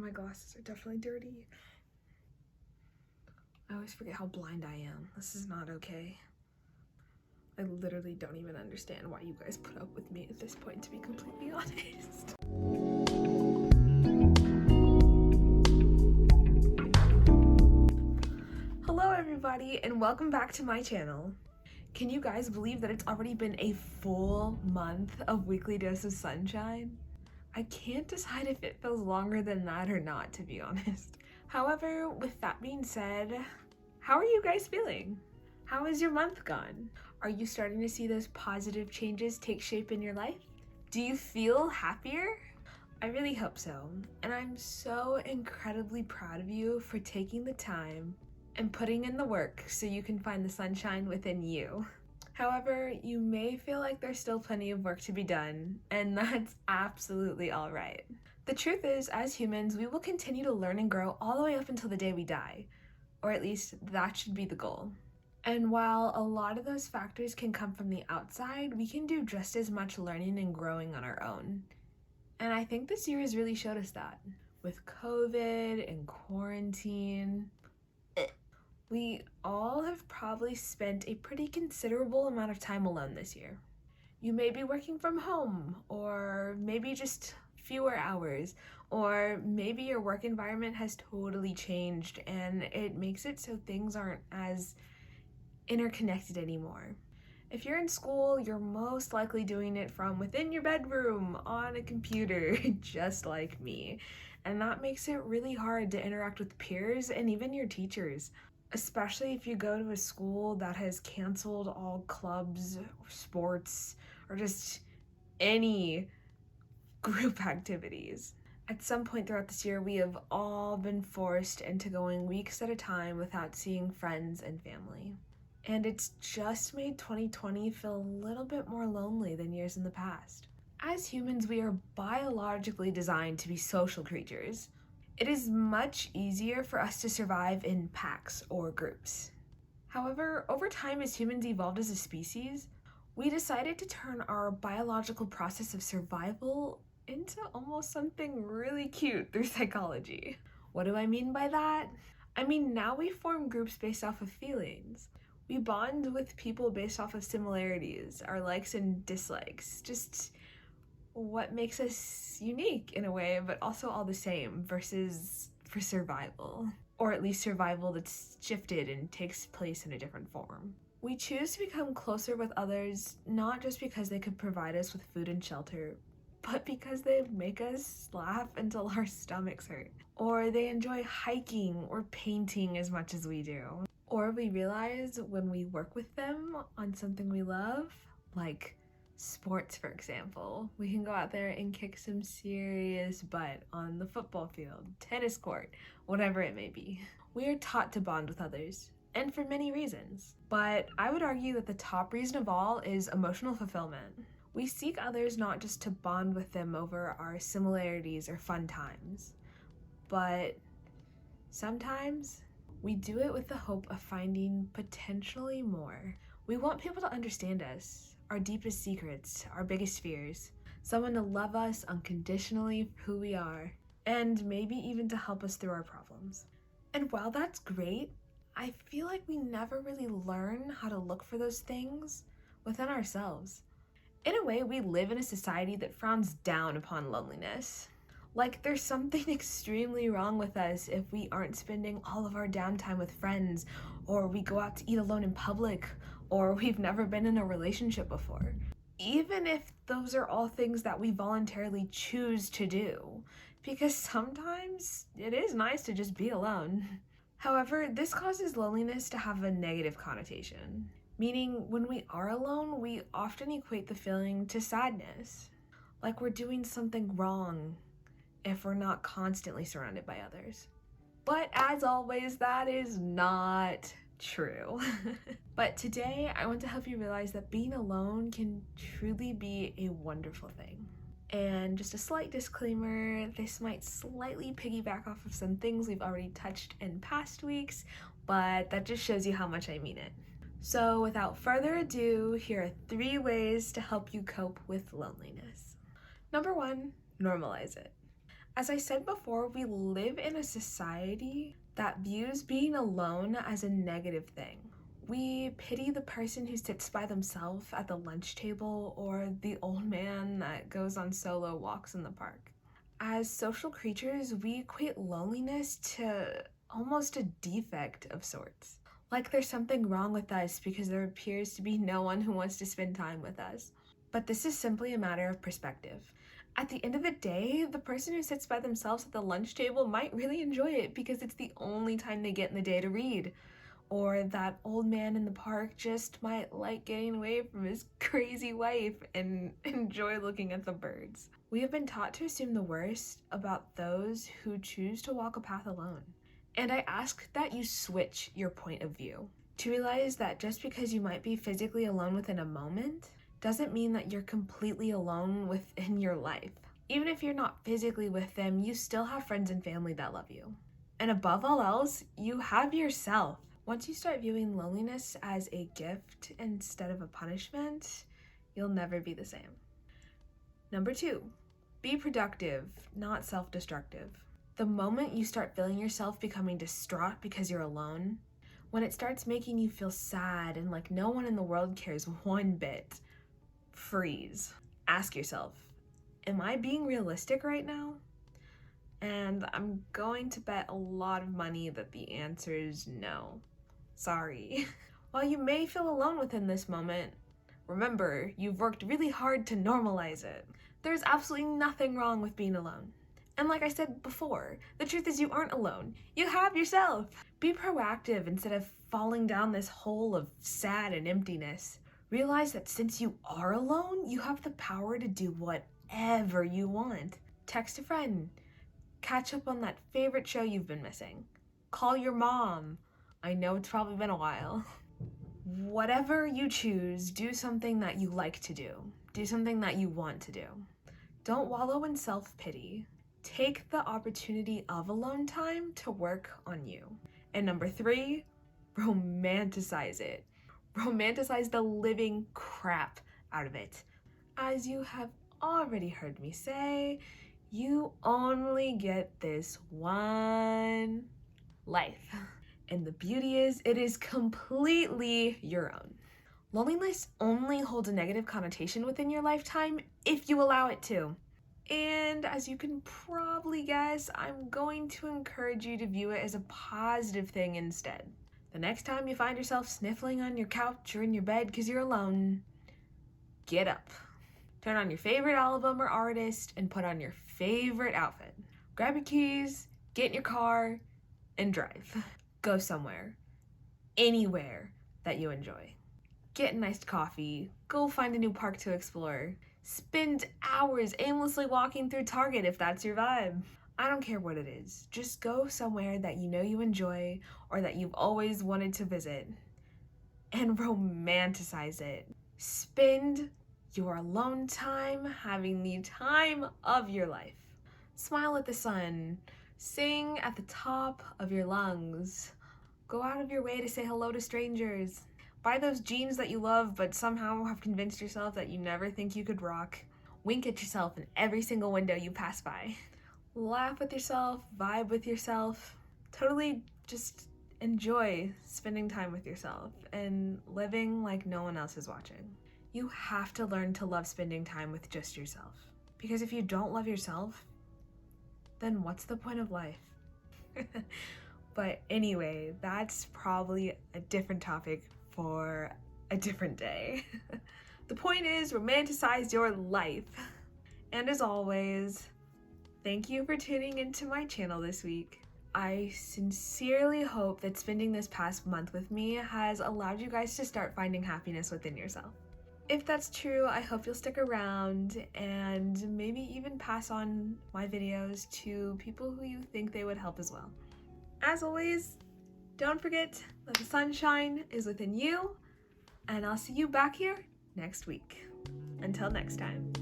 My glasses are definitely dirty. I always forget how blind I am. This is not okay. I literally don't even understand why you guys put up with me at this point, to be completely honest. Hello everybody, and welcome back to my channel. Can you guys believe that it's already been a full month of Weekly Dose of Sunshine? I can't decide if it feels longer than that or not, to be honest. However, with that being said, how are you guys feeling? How has your month gone? Are you starting to see those positive changes take shape in your life? Do you feel happier? I really hope so, and I'm so incredibly proud of you for taking the time and putting in the work so you can find the sunshine within you. However, you may feel like there's still plenty of work to be done, and that's absolutely all right. The truth is, as humans, we will continue to learn and grow all the way up until the day we die, or at least that should be the goal. And while a lot of those factors can come from the outside, we can do just as much learning and growing on our own. And I think this year has really showed us that. With COVID and quarantine, we all have probably spent a pretty considerable amount of time alone this year. You may be working from home, or maybe just fewer hours, or maybe your work environment has totally changed and it makes it so things aren't as interconnected anymore. If you're in school, you're most likely doing it from within your bedroom on a computer, just like me. And that makes it really hard to interact with peers and even your teachers, especially if you go to a school that has canceled all clubs, or sports, or just any group activities. At some point throughout this year, we have all been forced into going weeks at a time without seeing friends and family. And it's just made 2020 feel a little bit more lonely than years in the past. As humans, we are biologically designed to be social creatures. It is much easier for us to survive in packs or groups. However, over time as humans evolved as a species, we decided to turn our biological process of survival into almost something really cute through psychology. What do I mean by that? I mean, now we form groups based off of feelings. We bond with people based off of similarities, our likes and dislikes, just what makes us unique in a way, but also all the same versus for survival, or at least survival that's shifted and takes place in a different form. We choose to become closer with others, not just because they could provide us with food and shelter, but because they make us laugh until our stomachs hurt, or they enjoy hiking or painting as much as we do. Or we realize when we work with them on something we love, like sports, for example, we can go out there and kick some serious butt on the football field, tennis court, whatever it may be. We are taught to bond with others, and for many reasons. But I would argue that the top reason of all is emotional fulfillment. We seek others not just to bond with them over our similarities or fun times, but sometimes we do it with the hope of finding potentially more. We want people to understand us, our deepest secrets, our biggest fears, someone to love us unconditionally for who we are, and maybe even to help us through our problems. And while that's great, I feel like we never really learn how to look for those things within ourselves. In a way, we live in a society that frowns down upon loneliness. Like there's something extremely wrong with us if we aren't spending all of our downtime with friends, or we go out to eat alone in public, or we've never been in a relationship before. Even if those are all things that we voluntarily choose to do, because sometimes it is nice to just be alone. However, this causes loneliness to have a negative connotation, meaning when we are alone, we often equate the feeling to sadness, like we're doing something wrong if we're not constantly surrounded by others. But as always, that is not true. But today, I want to help you realize that being alone can truly be a wonderful thing. And just a slight disclaimer, this might slightly piggyback off of some things we've already touched in past weeks, but that just shows you how much I mean it. So without further ado, here are 3 ways to help you cope with loneliness. Number 1, normalize it. As I said before, we live in a society that views being alone as a negative thing. We pity the person who sits by themselves at the lunch table or the old man that goes on solo walks in the park. As social creatures, we equate loneliness to almost a defect of sorts. Like there's something wrong with us because there appears to be no one who wants to spend time with us. But this is simply a matter of perspective. At the end of the day, the person who sits by themselves at the lunch table might really enjoy it because it's the only time they get in the day to read. Or that old man in the park just might like getting away from his crazy wife and enjoy looking at the birds. We have been taught to assume the worst about those who choose to walk a path alone. And I ask that you switch your point of view to realize that just because you might be physically alone within a moment doesn't mean that you're completely alone within your life. Even if you're not physically with them, you still have friends and family that love you. And above all else, you have yourself. Once you start viewing loneliness as a gift instead of a punishment, you'll never be the same. Number 2, be productive, not self-destructive. The moment you start feeling yourself becoming distraught because you're alone, when it starts making you feel sad and like no one in the world cares one bit, freeze. Ask yourself, am I being realistic right now? And I'm going to bet a lot of money that the answer is no. Sorry. While you may feel alone within this moment, remember, you've worked really hard to normalize it. There's absolutely nothing wrong with being alone. And like I said before, the truth is you aren't alone. You have yourself. Be proactive instead of falling down this hole of sad and emptiness. Realize that since you are alone, you have the power to do whatever you want. Text a friend. Catch up on that favorite show you've been missing. Call your mom. I know it's probably been a while. Whatever you choose, do something that you like to do. Do something that you want to do. Don't wallow in self-pity. Take the opportunity of alone time to work on you. And number 3, romanticize it. Romanticize the living crap out of it. As you have already heard me say, you only get this one life. And the beauty is, it is completely your own. Loneliness only holds a negative connotation within your lifetime if you allow it to. And as you can probably guess, I'm going to encourage you to view it as a positive thing instead. The next time you find yourself sniffling on your couch or in your bed because you're alone, get up. Turn on your favorite album or artist and put on your favorite outfit. Grab your keys, get in your car, and drive. Go somewhere, anywhere that you enjoy. Get an iced coffee, go find a new park to explore. Spend hours aimlessly walking through Target if that's your vibe. I don't care what it is. Just go somewhere that you know you enjoy or that you've always wanted to visit and romanticize it. Spend your alone time having the time of your life. Smile at the sun. Sing at the top of your lungs. Go out of your way to say hello to strangers. Buy those jeans that you love but somehow have convinced yourself that you never think you could rock. Wink at yourself in every single window you pass by. Laugh with yourself, vibe with yourself. Totally just enjoy spending time with yourself and living like no one else is watching. You have to learn to love spending time with just yourself. Because if you don't love yourself, then what's the point of life? But anyway, that's probably a different topic for a different day. The point is, romanticize your life. And as always, thank you for tuning into my channel this week. I sincerely hope that spending this past month with me has allowed you guys to start finding happiness within yourself. If that's true, I hope you'll stick around and maybe even pass on my videos to people who you think they would help as well. As always, don't forget that the sunshine is within you, and I'll see you back here next week. Until next time.